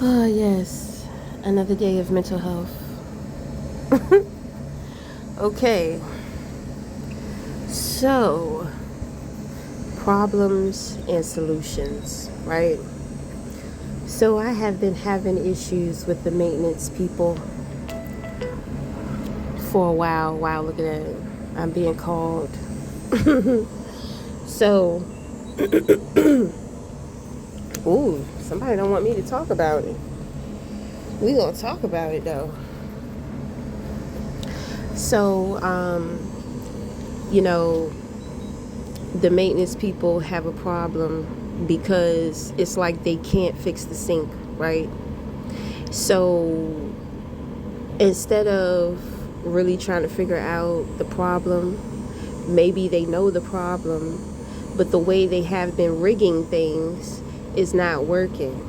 Oh, yes. Another day of mental health. Okay. So, problems and solutions, right? So, I have been having issues with the maintenance people for a while. Wow, look at that. I'm being called. So, ooh, somebody don't want me to talk about it. We gonna talk about it though. So, you know, the maintenance people have a problem because it's like they can't fix the sink, right? So instead of really trying to figure out the problem, maybe they know the problem, but the way they have been rigging things is not working.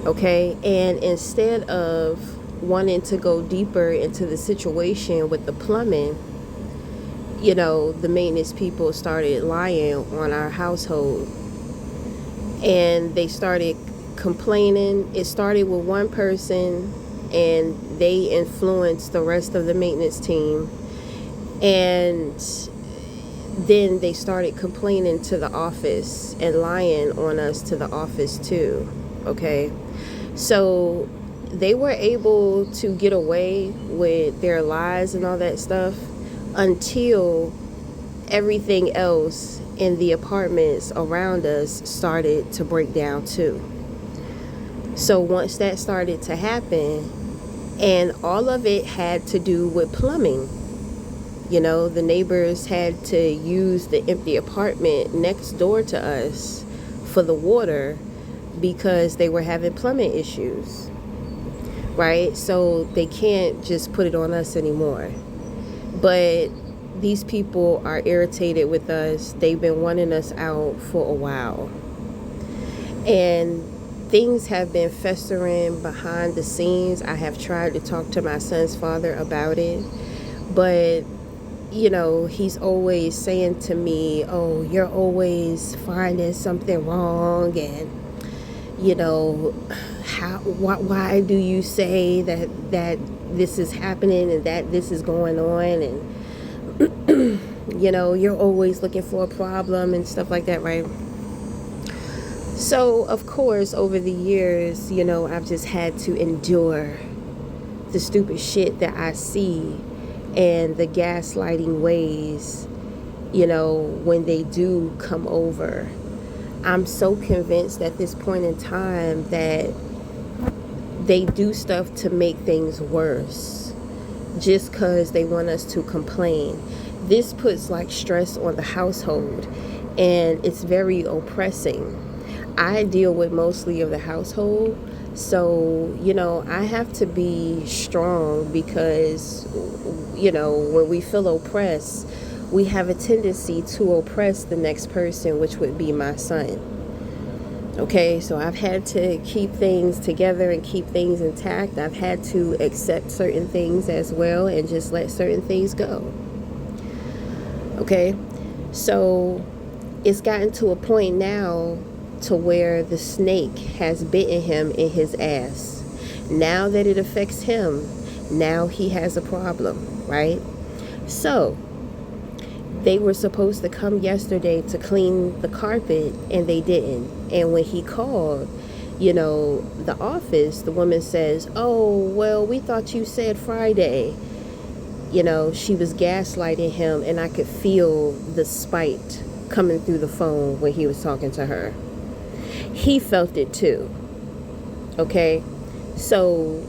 Okay? And instead of wanting to go deeper into the situation with the plumbing, the maintenance people started lying on our household, and they started complaining. It started with one person, and they influenced the rest of the maintenance team, and then they started complaining to the office and lying on us to the office too. Okay, so they were able to get away with their lies and all that stuff until everything else in the apartments around us started to break down too. So once that started to happen, and all of it had to do with plumbing, the neighbors had to use the empty apartment next door to us for the water because they were having plumbing issues, right? So they can't just put it on us anymore. But these people are irritated with us. They've been wanting us out for a while. And things have been festering behind the scenes. I have tried to talk to my son's father about it. But, he's always saying to me, oh, you're always finding something wrong. And, why do you say that this is happening and that this is going on? And you're always looking for a problem and stuff like that, right? So, of course, over the years, I've just had to endure the stupid shit that I see and the gaslighting ways, when they do come over. I'm so convinced at this point in time that they do stuff to make things worse just because they want us to complain. This puts like stress on the household, and it's very oppressing. I deal with mostly of the household, so I have to be strong because when we feel oppressed, we have a tendency to oppress the next person, which would be my son. Okay, so I've had to keep things together and keep things intact. I've had to accept certain things as well and just let certain things go. Okay, so it's gotten to a point now to where the snake has bitten him in his ass. Now that it affects him, now he has a problem, right? So they were supposed to come yesterday to clean the carpet, and they didn't. And when he called, the office, the woman says, oh, well, we thought you said Friday. She was gaslighting him, and I could feel the spite coming through the phone when he was talking to her. He felt it too. Okay? So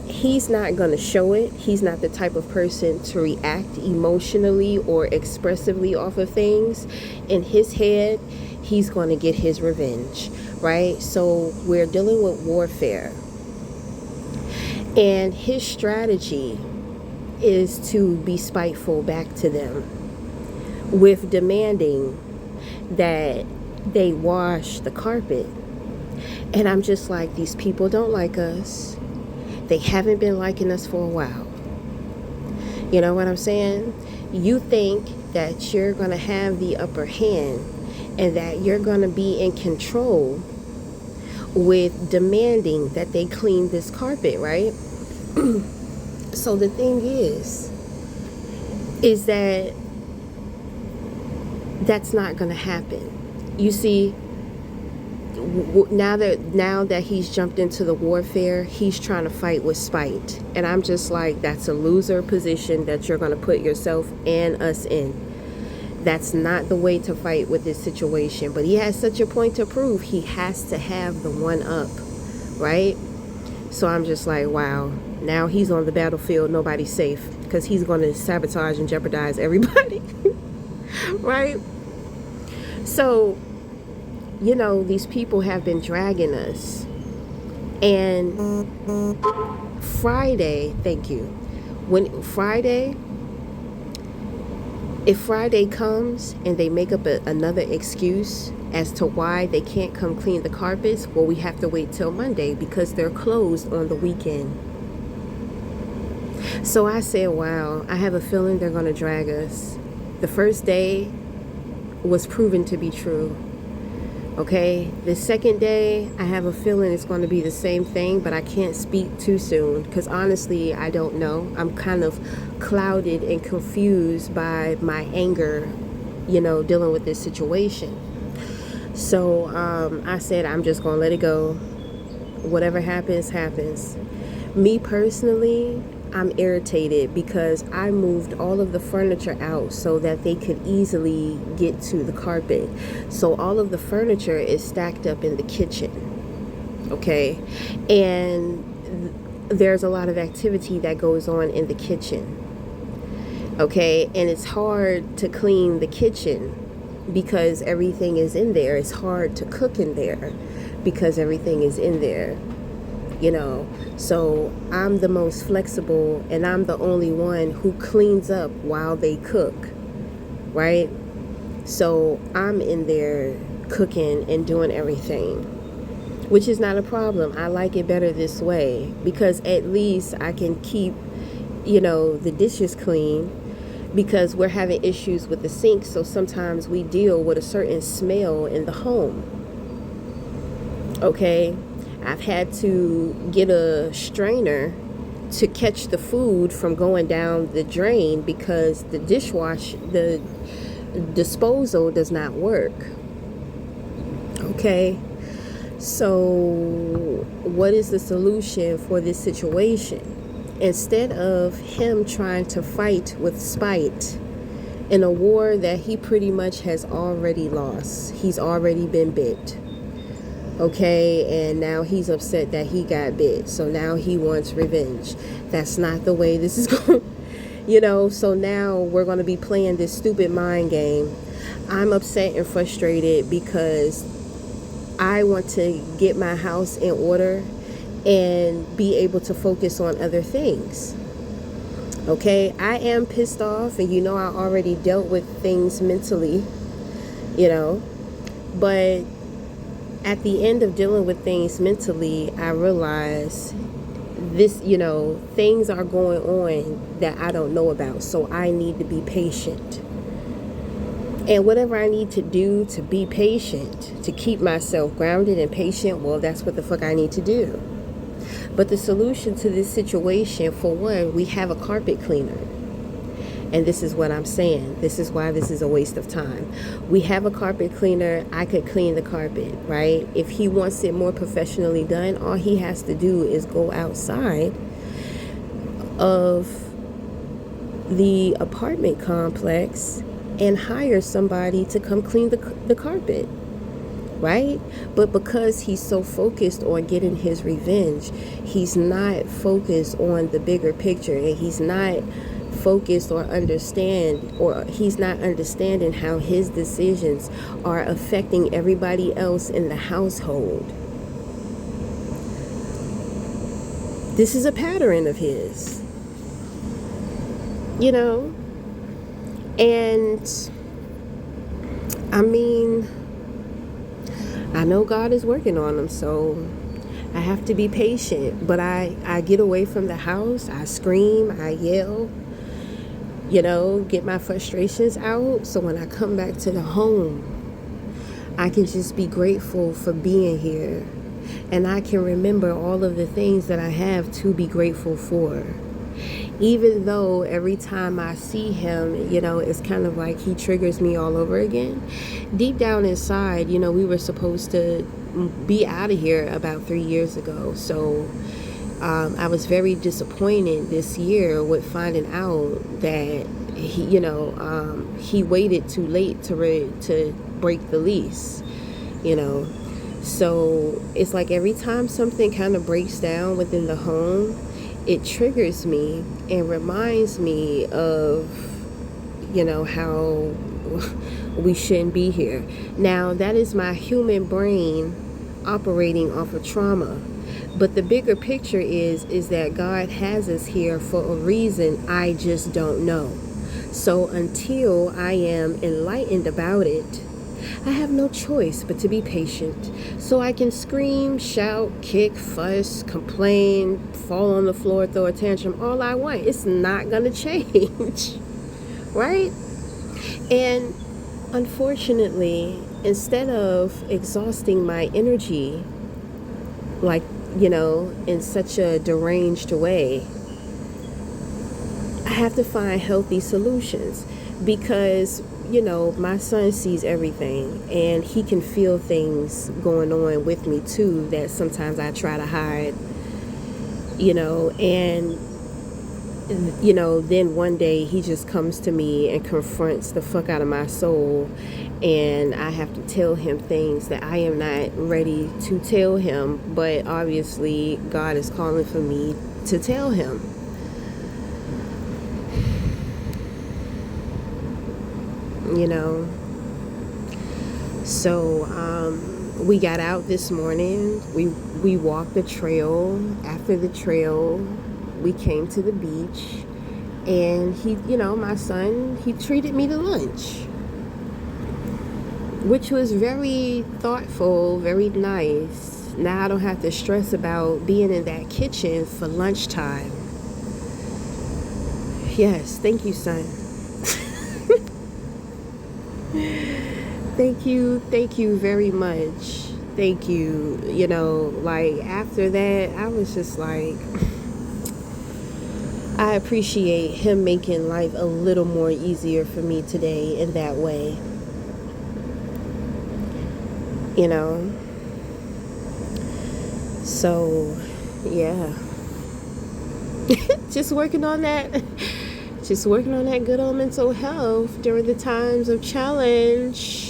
he's not going to show it. He's not the type of person to react emotionally or expressively off of things. In his head, he's going to get his revenge, right? So we're dealing with warfare. And his strategy is to be spiteful back to them with demanding that they wash the carpet. And I'm just like, these people don't like us. They haven't been liking us for a while. You know what I'm saying? You think that you're going to have the upper hand and that you're going to be in control with demanding that they clean this carpet, right? So the thing is that that's not going to happen. You see, now that he's jumped into the warfare, he's trying to fight with spite, and I'm just like, that's a loser position that you're going to put yourself and us in. That's not the way to fight with this situation. But he has such a point to prove. He has to have the one up, right? So I'm just like, wow, now he's on the battlefield, nobody's safe, because he's going to sabotage and jeopardize everybody. Right? So, you know, these people have been dragging us. And Friday, thank you. If Friday comes and they make up another excuse as to why they can't come clean the carpets, well, we have to wait till Monday because they're closed on the weekend. So I said, wow, I have a feeling they're going to drag us. The first day was proven to be true. Okay, the second day, I have a feeling it's going to be the same thing, but I can't speak too soon because honestly, I don't know. I'm kind of clouded and confused by my anger, you know, dealing with this situation. So I said, I'm just going to let it go. Whatever happens, happens. Me personally, I'm irritated because I moved all of the furniture out so that they could easily get to the carpet. So all of the furniture is stacked up in the kitchen, okay? And there's a lot of activity that goes on in the kitchen, okay? And it's hard to clean the kitchen because everything is in there. It's hard to cook in there because everything is in there. You know, so I'm the most flexible and I'm the only one who cleans up while they cook, right? So I'm in there cooking and doing everything, which is not a problem. I like it better this way because at least I can keep, you know, the dishes clean because we're having issues with the sink. So sometimes we deal with a certain smell in the home, okay? I've had to get a strainer to catch the food from going down the drain because the the disposal does not work. Okay, so what is the solution for this situation? Instead of him trying to fight with spite in a war that he pretty much has already lost, he's already been bit. Okay, and now he's upset that he got bit, so now he wants revenge. That's not the way this is going, you know. So now we're going to be playing this stupid mind game. I'm upset and frustrated because I want to get my house in order and be able to focus on other things. Okay, I am pissed off, and you know I already dealt with things mentally, you know, but at the end of dealing with things mentally, I realize this, you know, things are going on that I don't know about. So I need to be patient. And whatever I need to do to be patient, to keep myself grounded and patient, well, that's what the fuck I need to do. But the solution to this situation, for one, we have a carpet cleaner. And this is what I'm saying. This is why this is a waste of time. We have a carpet cleaner. I could clean the carpet, right? If he wants it more professionally done, all he has to do is go outside of the apartment complex and hire somebody to come clean the carpet, right? But because he's so focused on getting his revenge, he's not focused on the bigger picture, and he's not focused or he's not understanding how his decisions are affecting everybody else in the household. This is a pattern of his, you know. And I mean, I know God is working on him, so I have to be patient. But I get away from the house, I scream, I yell, you know, get my frustrations out. So when I come back to the home, I can just be grateful for being here And I can remember all of the things that I have to be grateful for. Even though every time I see him, it's kind of like he triggers me all over again. Deep down inside, we were supposed to be out of here about 3 years ago. So I was very disappointed this year with finding out that he waited too late to break the lease. So it's like every time something kind of breaks down within the home, it triggers me and reminds me of how we shouldn't be here. Now, that is my human brain operating off of trauma. But the bigger picture is that God has us here for a reason I just don't know. So until I am enlightened about it, I have no choice but to be patient. So I can scream, shout, kick, fuss, complain, fall on the floor, throw a tantrum, all I want. It's not going to change, right? And unfortunately, instead of exhausting my energy, like, in such a deranged way, I have to find healthy solutions because, my son sees everything and he can feel things going on with me too that sometimes I try to hide, and then one day he just comes to me and confronts the fuck out of my soul, and I have to tell him things that I am not ready to tell him, but obviously God is calling for me to tell him. So we got out this morning. We walked the trail. After the trail, we came to the beach, and he, my son, he treated me to lunch, which was very thoughtful, very nice. Now I don't have to stress about being in that kitchen for lunchtime. Yes, thank you, son. Thank you very much. Thank you. Like after that, I was just like, I appreciate him making life a little more easier for me today in that way. So, yeah. Just working on that good old mental health during the times of challenge.